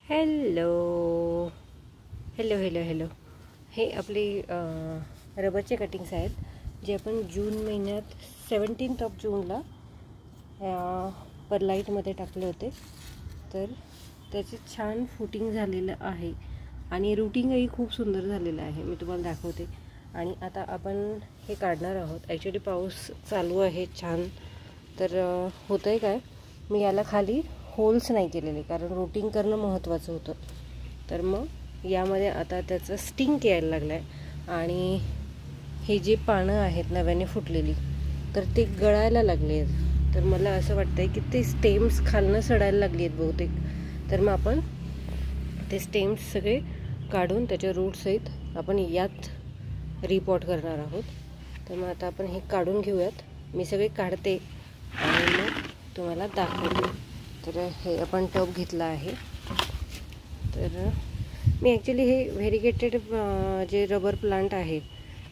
Hello hello hello hello. हे आपले रबरचे cuttings आहेत जे आपण जून महिन्यात 17 जूनला परलाईटमध्ये टाकले होते. तर त्याचे छान फुटिंग झालेलं आहे आणि रूटिंगही खूप सुंदर झालेलं आहे. मी तुम्हाला दाखवते. आणि आता आपण हे काढणार आहोत. ॲक्च्युली पाऊस चालू आहे छान. तर होतं आहे काय, मी याला खाली होल्स नाही केलेले कारण रूटिंग करणं महत्त्वाचं होतं. तर मग यामध्ये आता त्याचं स्टिंक यायला लागलं आहे आणि हे जे पानं आहेत नव्याने फुटलेली तर ते गळायला लागले आहेत. तर मला असं वाटतं आहे की ते स्टेम्स खालनं सडायला लागली आहेत बहुतेक. तर मग आपण ते स्टेम्स सगळे काढून त्याच्या रूटसहित आपण यात रिपॉट करणार आहोत. तर मग आता आपण हे काढून घेऊयात. मी सगळे काढते आणि मग तुम्हाला दाखवते. तर हे आपण टब घेतला आहे. तर मी ॲक्च्युली हे व्हेरिगेटेड जे रबर प्लांट आहे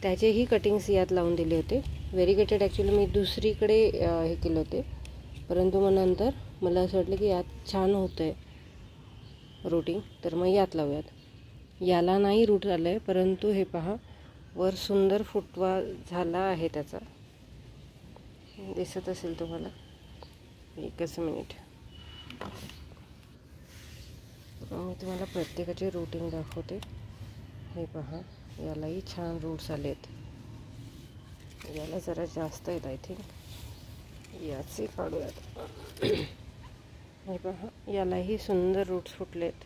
त्याचेही कटिंग्स यात लावून दिले होते. व्हेरिगेटेड ॲक्च्युली मी दुसरीकडे हे केले होते, परंतु मग नंतर मला असं वाटलं की यात छान होतं आहे रूटिंग, तर मग यात लावूयात. याला नाही रूट आलं आहे, परंतु हे पहा वर सुंदर फुटवा झाला आहे त्याचा. दिसत असेल तुम्हाला. एकच मिनिट, मी तुम्हाला प्रत्येकाचे रूटिंग दाखवते. हे पहा, यालाही छान रूट्स आलेत. याला जरा जास्त आहेत आय थिंक. याचे काढूयात. हे पहा, यालाही सुंदर रूट्स फुटलेत.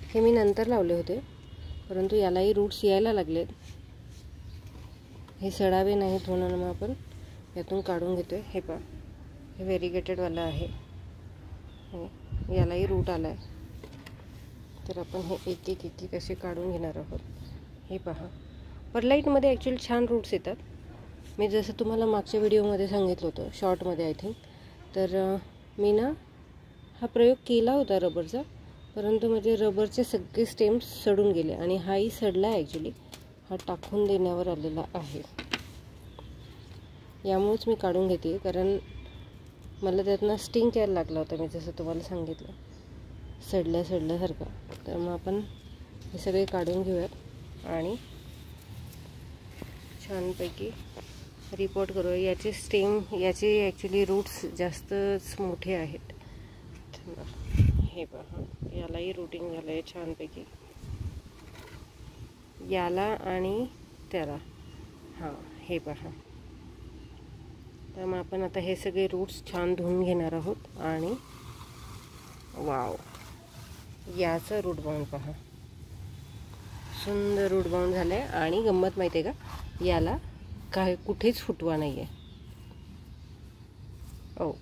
हे मी नंतर लावले होते, परंतु यालाही रूट्स यायला लागलेत. हे सडावे नाहीत म्हणून मग आपण यातून काढून घेतोय. हे पहा, हे व्हेरिगेटेडवाला आहे. यालाही रूट आला आहे. तर आपण हे एक एक एक एक असे काढून घेणार आहोत. हे पहा, परलाईटमध्ये ॲक्च्युली छान रूट्स येतात. मी जसं तुम्हाला मागच्या व्हिडिओमध्ये सांगितलं होतं, शॉर्टमध्ये आय थिंक. तर मी ना हा प्रयोग केला होता रबरचा, परंतु म्हणजे रबरचे सगळे स्टेम्स सडून गेले आणि हाही सडला आहे ॲक्च्युली. हा टाकून देण्यावर आलेला आहे. यामुळेच मी काढून घेते, कारण मला त्यातनं स्टिंक यायला लागला होता. मी जसं तुम्हाला सांगितलं, सडल्यासारखा. तर मग आपण हे सगळे काढून घेऊयात आणि छानपैकी रिपोर्ट करूया. याचे स्टेम, याचे ॲक्च्युली रूट्स जास्तच मोठे आहेत. हे पहा, यालाही रूटिंग झालं आहे छानपैकी. याला आणि त्याला. हां, हे पहा. तर मग आपण आता हे सगळे रूट्स छान धुवून घेणार आहोत. आणि वाव, याचं रूट बाउंड पहा, सुंदर रूट बाउंड झालं आहे. आणि गंमत माहिती आहे का, याला काय कुठेच फुटवा नाही आहे.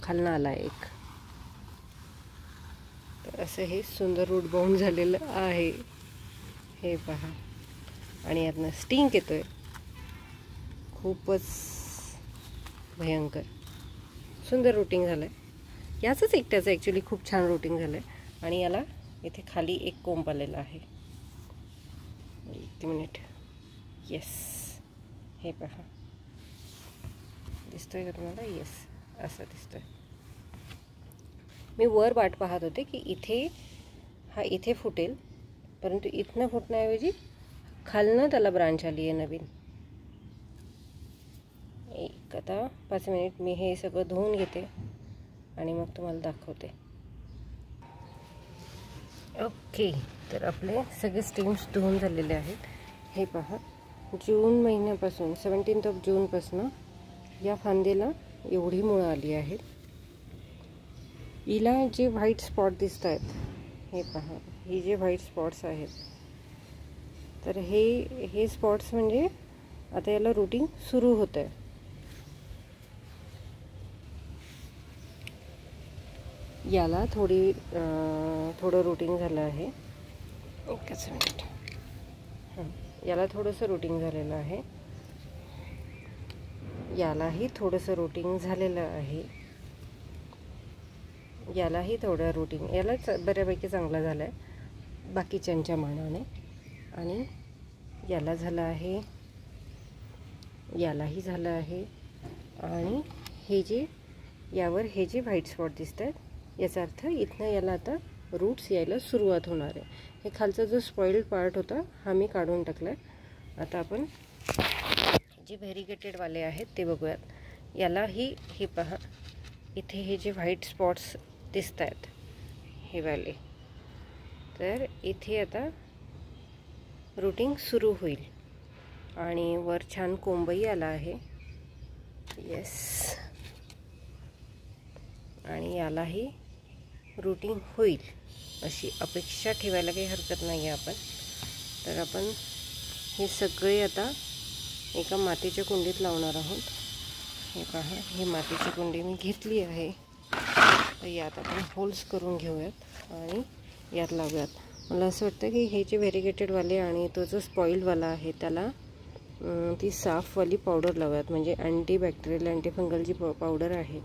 खालनं आला आहे एक. तर असं हे सुंदर रूट बाउंड झालेलं आहे. हे पहा, आणि यातनं स्टिंक येतोय. खूपच भयंकर सुंदर रूटिंग झालं आहे. याचंच एकट्याचं ॲक्च्युली खूप छान रूटिंग झालं आहे. आणि याला इथे खाली एक कोंब आलेला आहे. एक मिनिट. येस, हे पहा, दिसतोय का तुम्हाला? येस, असं दिसतोय. मी वर वाट पाहत होते की इथे फुटेल, परंतु इथनं फुटण्याऐवजी खालनं त्याला ब्रांच आली आहे नवीन. आता 5 मिनिट मी हे सगळं धुवून घेते आणि मग तुम्हाला दाखवते. ओके, तर आपले सगळे स्टेम्स धुवून झालेले आहेत. हे पहा, जून महिन्यापासून 17 जूनपासून या फांदीला एवढी मुळं आली आहेत. हिला जे व्हाईट स्पॉट दिसत आहेत, हे पहा, ही जे व्हाईट स्पॉट्स आहेत, तर हे स्पॉट्स म्हणजे आता याला रूटिंग सुरू होतं आहे. याला थोडं रूटिंग झालं आहे. एकच मिनिट. याला थोडंसं रूटिंग झालेलं आहे. यालाही थोडंसं रूटिंग झालेलं आहे. यालाही थोडं रूटिंग, याला बऱ्यापैकी चांगला झालं आहे बाकीच्यांच्या मानाने. आणि याला झालं आहे, यालाही झालं आहे. आणि हे जे यावर हे जे व्हाईट स्पॉट दिसत आहेत याचा अर्थ इथनं याला आता रूट्स यायला सुरुवात होणार आहे. हे खालचा जो स्पॉइल्ड पार्ट होता हा मी काढून टाकला आहे. आता आपण जे व्हेरिगेटेडवाले आहेत ते बघूयात. यालाही हे पहा, इथे हे जे व्हाईट स्पॉट्स दिसत आहेत हे वाले, तर इथे आता रूटिंग सुरू होईल आणि वर छान कोंबही आला आहे. येस, आणि यालाही रूटिंग होईल अशी अपेक्षा ठेवायला काही हरकत नाही आहे आपण. तर आपण हे सगळे आता एका मातीच्या कुंडीत लावणार आहोत. हे पहा, ही मातीची कुंडी मी घेतली आहे. तर यात आपण होल्स करून घेऊयात आणि यात लावूयात. मला असं वाटतं की हे जे व्हेरिगेटेडवाले आणि तो जो स्पॉइल्डवाला आहे त्याला ती साफवाली पावडर लावूयात. म्हणजे अँटीबॅक्टेरियल अँटीफंगल जी पावडर आहे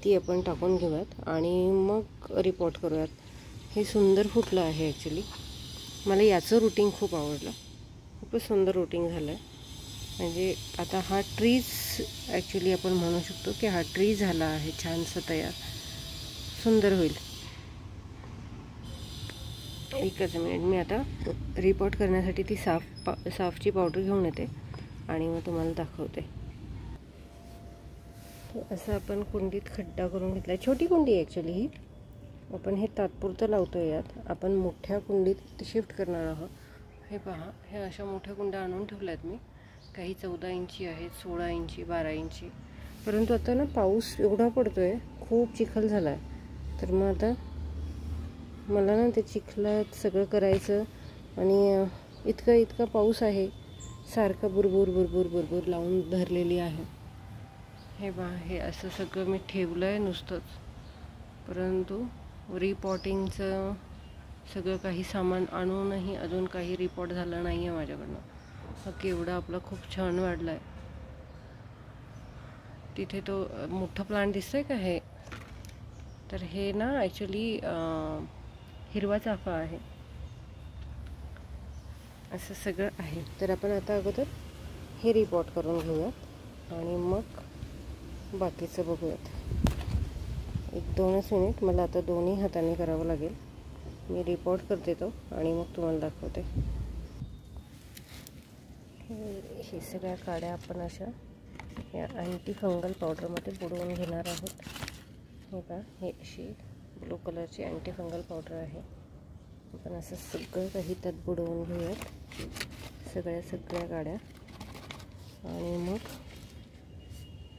ती आपण टाकून घेऊयात आणि मग रिपोर्ट करूयात. हे सुंदर फुटलं आहे ॲक्च्युली. मला याचं रूटिंग खूप आवडलं. खूपच सुंदर रूटिंग झालं आहे. म्हणजे आता हा ट्रीज ॲक्च्युली आपण म्हणू शकतो की हा ट्री झाला आहे छानसा तयार. सुंदर होईल. एकच मिनिट, मी आता रिपोर्ट करण्यासाठी ती साफची पावडर घेऊन येते आणि मग तुम्हाला दाखवते. असं आपण कुंडीत खड्डा करून घेतला आहे. छोटी कुंडी आहे ॲक्च्युली ही. आपण हे तात्पुरतं लावतो आहे. यात आपण मोठ्या कुंडीत शिफ्ट करणार आहोत. हे पहा, हे अशा मोठ्या कुंड्या आणून ठेवल्या आहेत मी. काही 14 इंची आहेत, 16 इंची, 12 इंची. परंतु आता ना पाऊस एवढा पडतो आहे, खूप चिखल झाला आहे. तर मग आता मला ना ते चिखलात सगळं करायचं आणि इतका पाऊस आहे, सारखं बुरबुर बुरबुर बुरबुर लावून धरलेली आहे. हे बा, हे असं सगळं मी ठेवलं आहे नुसतंच. परंतु रिपॉटिंगचं सगळं काही सामान आणूनही अजून काही रिपोर्ट झालं नाही आहे माझ्याकडनं. हा केवढा आपला खूप छान वाढला आहे. तिथे तो मोठा प्लांट दिसतोय का हे, तर हे ना ॲक्च्युली हिरवा चाफा आहे. असं सगळं आहे. तर आपण आता अगोदर हे रिपोर्ट करून घेऊयात आणि मग बाकीचं बघूयात. 1-2 मिनिट मला आता दोन्ही हाताने करावं लागेल. मी रिपोर्ट करते तो आणि मग तुम्हाला दाखवते. हे सगळ्या काड्या आपण अशा या अँटी फंगल पावडरमध्ये बुडवून घेणार आहोत. हे का, हे अशी ब्लू कलरची अँटी फंगल पावडर आहे. आपण असं सगळं काही त्यात बुडवून घेऊयात, सगळ्या काड्या. आणि मग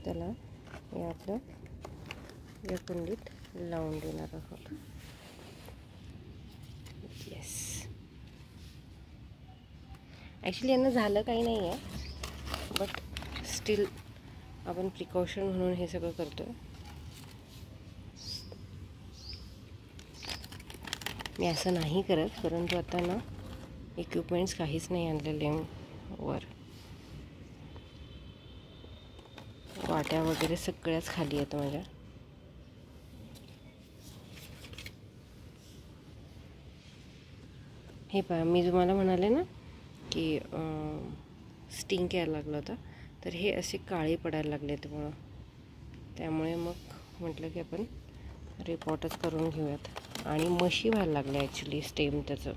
त्याला या आपल्या या कुंडीत लावून देणार आहोत. येस, ॲक्च्युली यांना झालं काही नाही आहे, बट स्टील आपण प्रिकॉशन म्हणून हे सगळं करतो आहे. मी असं नाही करत, परंतु आता ना इक्विपमेंट्स काहीच नाही आणलेले वर. वाट्या वगैरे सगळ्याच खाली आहेत माझ्या. हे पहा, मी तुम्हाला म्हणाले ना की स्टिंक यायला लागला होता, तर हे असे काळे पडायला लागले त्यामुळे मग म्हटलं की आपण रिपोर्टच करून घेऊयात. आणि मशी व्हायला लागले ॲक्च्युली स्टेम त्याचं.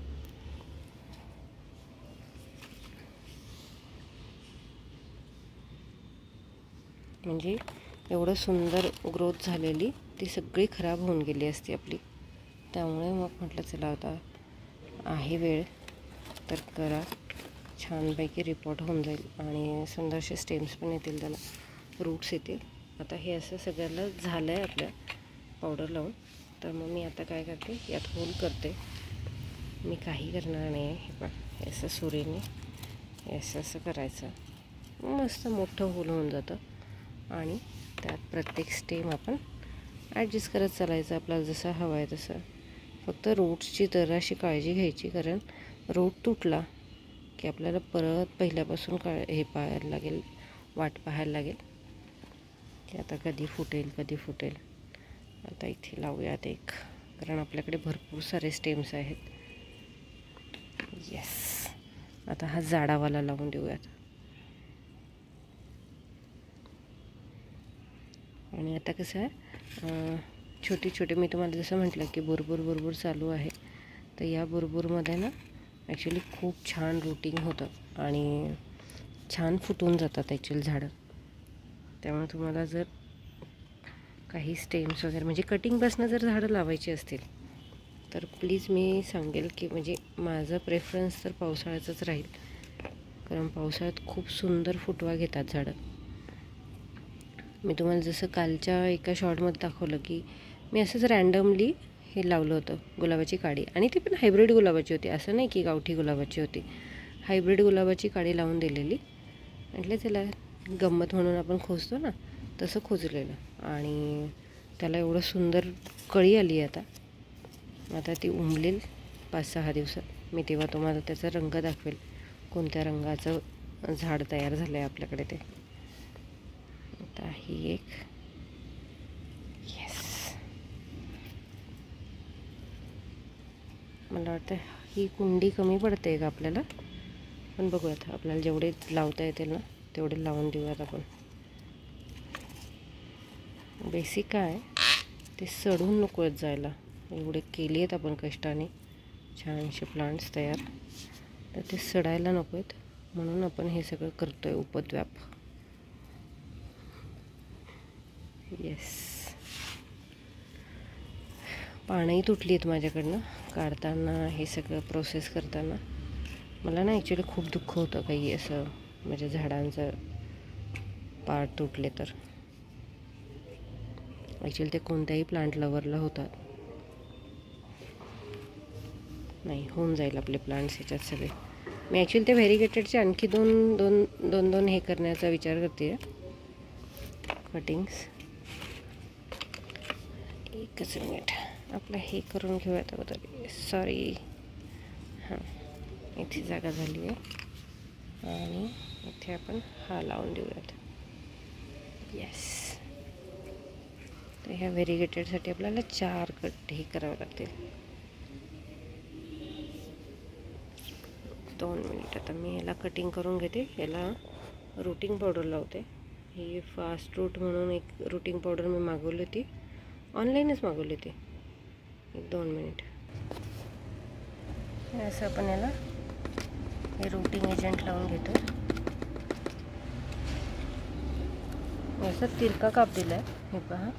म्हणजे एवढं सुंदर ग्रोथ झालेली ती सगळी खराब होऊन गेली असती आपली. त्यामुळे मग म्हटलं चला आता आहे वेळ तर करा, छानपैकी रिपोर्ट होऊन जाईल आणि सुंदरसे स्टेम्स पण येतील, त्याला रूट्स येतील. आता हे असं सगळ्याला झालं आहे आपल्या पावडर लावून. तर मग मी आता काय करते, यात होल करते. मी काही करणार नाही आहे. हे पण असं सुरीने असं करायचं, मस्त मोठं होल होऊन जातं. आणि त्यात प्रत्येक स्टेम आपण ॲडजस्ट करत चालायचं आपल्याला जसं हवं आहे तसं. फक्त रूट्सची जराशी काळजी घ्यायची, कारण रूट तुटला की आपल्याला परत पहिल्यापासून हे पाहायला लागेल, वाट पाहायला लागेल की आता कधी फुटेल. आता इथे लावूयात एक, कारण आपल्याकडे भरपूर सारे स्टेम्स आहेत. येस, आता हा जाडावाला लावून देऊयात. आणि आता कसं आहे, छोटी छोटी, मी तुम्हाला जसं म्हटलं की बुरबुर चालू आहे, तर या बुरबुरमध्ये ना ॲक्च्युली खूप छान रूटिंग होतं आणि छान फुटून जातात ॲक्च्युअली झाडं. त्यामुळे तुम्हाला जर काही स्टेम्स वगैरे म्हणजे कटिंगपासून जर झाडं लावायची असतील तर प्लीज मी सांगेल की म्हणजे माझं प्रेफरन्स तर पावसाळ्याचंच राहील, कारण पावसाळ्यात खूप सुंदर फुटवा घेतात झाडं. मी तुम्हाला जसं कालच्या एका शॉर्टमध्ये दाखवलं की मी असंच रँडमली हे लावलं होतं गुलाबाची काडी, आणि ती पण हायब्रिड गुलाबाची होती, असं नाही की गावठी गुलाबाची होती. हायब्रिड गुलाबाची काडी लावून दिलेली. म्हटलं त्याला गंमत म्हणून आपण खोचतो ना, तसं खोचलेलं, आणि त्याला एवढं सुंदर कळी आली आहे. आता ती उमलेल 5-6 दिवसात. मी तेव्हा तुम्हाला त्याचा रंग दाखवेल, कोणत्या रंगाचं झाड तयार झालं आहे आपल्याकडे ते. आता ही एक, येस, मला वाटतं ही कुंडी कमी पडते का आपल्याला, पण बघूयात आपल्याला जेवढे लावता येतील ना तेवढे लावून देऊयात आपण. बेसिक काय ते सडून नको आहेत जायला, एवढे केले आहेत आपण कष्टाने छानसे प्लांट्स तयार, तर ते सडायला नको आहेत, म्हणून आपण हे सगळं करतो आहे उपद्व्याप. येस, पानंही तुटली आहेत माझ्याकडनं काढताना, हे सगळं प्रोसेस करताना. मला ना ॲक्च्युली खूप दुःख होतं काही असं म्हणजे झाडांचं पार्ट तुटले तर. ॲक्च्युली ते कोणत्याही प्लांट लवरला होतात. नाही, होऊन जाईल आपले प्लांट्स ह्याच्यात सगळे. मी ॲक्च्युली ते व्हेरिगेटेडचे आणखी दोन हे करण्याचा विचार करते आहे, कटिंग्स. एकच मिनिट, आपलं हे करून घेऊयात अगोदर. सॉरी, हां, इथे जागा झाली आहे आणि इथे आपण हा लावून देऊयात. येस, तर ह्या व्हेरिगेटेडसाठी आपल्याला 4 कट हे करावं लागतील. 2 मिनिट. आता मी याला कटिंग करून घेते. याला रूटिंग पावडर लावते. ही फास्ट रूट म्हणून एक रूटिंग पावडर मी मागवली होती, ऑनलाईनच मागवली होती. 1-2 मिनिट. असं आपण याला हे रूटिंग एजंट लावून घेतो. असं तिरका काप दिला आहे, हे पहा,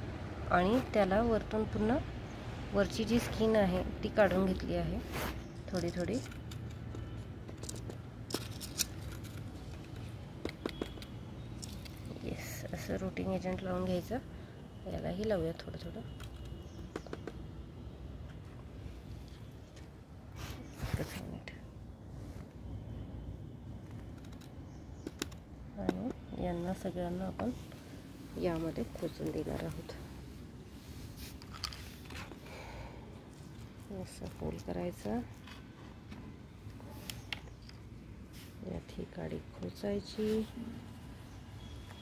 आणि त्याला वरतून पुन्हा वरची जी स्किन आहे ती काढून घेतली आहे थोडी थोडी. येस, असं रूटिंग एजंट लावून घ्यायचं. यालाही लावूया थोडं थोडं. एकच मिनिट. आणि यांना सगळ्यांना आपण यामध्ये खोचून देणार आहोत. असं फोल्ड करायचं, यात ही काडी खोचायची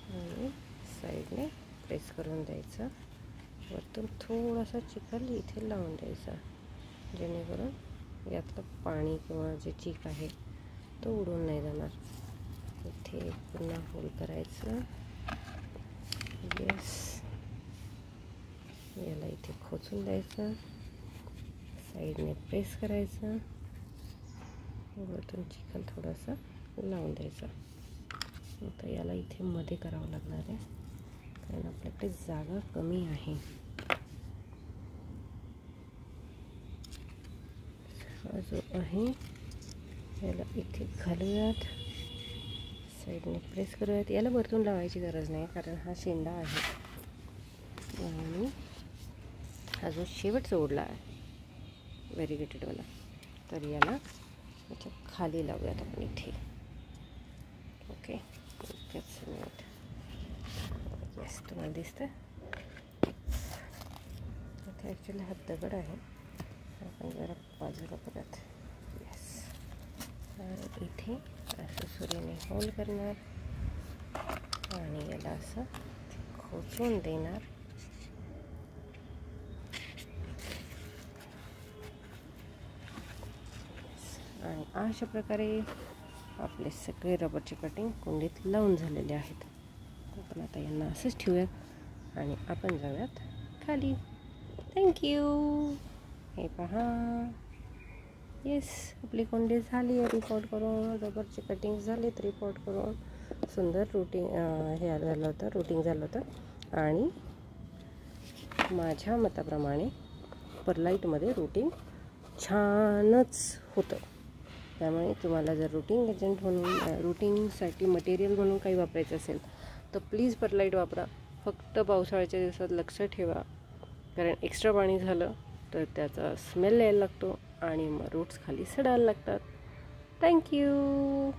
आणि साईडने प्रेस करून द्यायचं. वरतून थोडासा चिखल इथे लावून द्यायचा, जेणेकरून यातलं पाणी किंवा जे चीक आहे तो उडून नाही जाणार. इथे पुन्हा फोल्ड करायचं. येस, याला इथे खोचून द्यायचं, साईडने प्रेस करायचं, वरतून चिखल थोडासा लावून द्यायचा. आता याला इथे मध्ये करावं लागणार आहे, कारण आपल्याकडे जागा कमी आहे. हा जो आहे याला इथे घालूयात, साईडने प्रेस करूयात. याला वरतून लावायची गरज नाही, कारण हा शेंडा आहे. आणि हा जो शेवटचा ओढला आहे व्हेरिगेटेडवाला, तर याला याच्या खाली लावूयात आपण इथे. ओके, एकच मिनिट. येस, तुम्हाला दिसतं इथे ॲक्च्युली हा दगड आहे, आपण जरा बाजूला परत. येस, आणि इथे असं सुरीने होल करणार आणि याला असं खोचून देणार. आणि अशा प्रकारे आपले सगळे रबरचे कटिंग कुंडीत लावून झालेले आहेत. आपण आता यांना असंच ठेवूयात आणि आपण जाऊयात खाली. थँक्यू. हे पहा, येस, आपली कोंडी झाली आहे रिपोर्ट करून. रबरचे कटिंग झालेत रिपोर्ट करून. सुंदर हे झालं होतं, रूटिंग झालं होतं. आणि माझ्या मताप्रमाणे परलाईटमध्ये रूटिंग छानच होतं. त्यामुळे तुम्हाला जर रूटिंग एजंट म्हणून रूटिंगसाठी मटेरियल म्हणून काही वापरायचं असेल तर प्लीज परलाईट वापरा. फक्त पावसाळ्याच्या दिवसात लक्ष ठेवा, कारण एक्स्ट्रा पाणी झालं तर त्याचा स्मेल यायला लागतो आणि मग रूट्स खाली सडायला लागतात. थँक्यू.